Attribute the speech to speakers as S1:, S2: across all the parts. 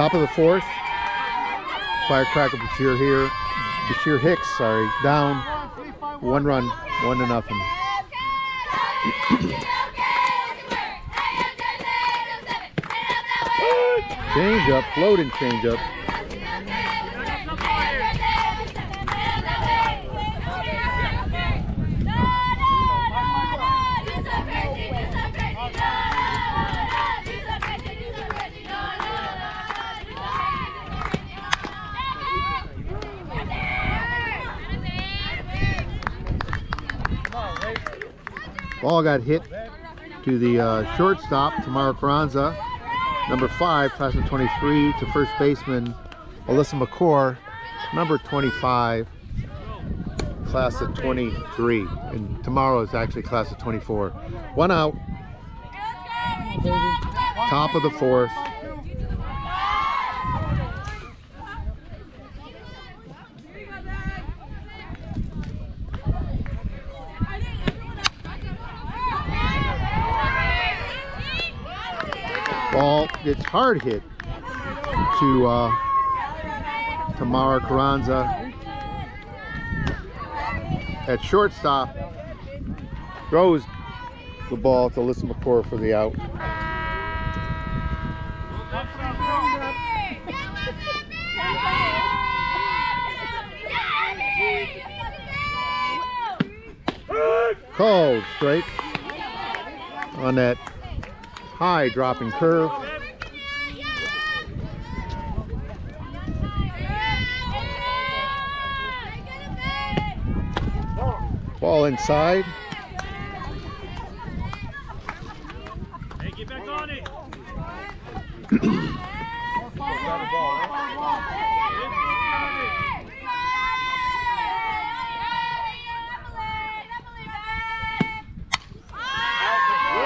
S1: Top of the fourth. Firecracker Brashear here. Brashear Hicks, sorry, down. 1 run, 1-0. Change up, floating change up. Ball got hit to the shortstop, Tamara Carranza, number 5, class of 23, to first baseman, Alyssa McCord, number 25, class of 23. And tomorrow is actually class of 24. 1 out. Top of the fourth. Ball gets hard hit to Tamara Carranza at shortstop. Throws the ball to Alyssa McCord for the out. Called strike on that high dropping curve. Ball inside.
S2: Hey, get back on it.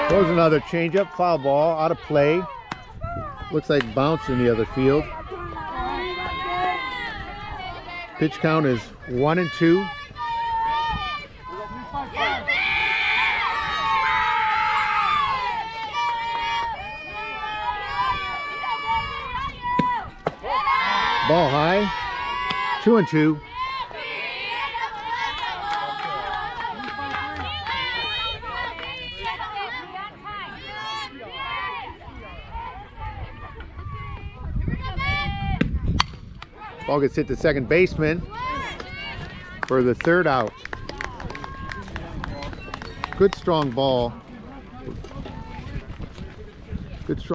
S1: Throws another changeup, foul ball, out of play. Looks like bounce in the other field. Pitch count is 1-2. Ball high, 2-2. Ball gets hit to second baseman for the 3rd out. Good strong ball. Good strong.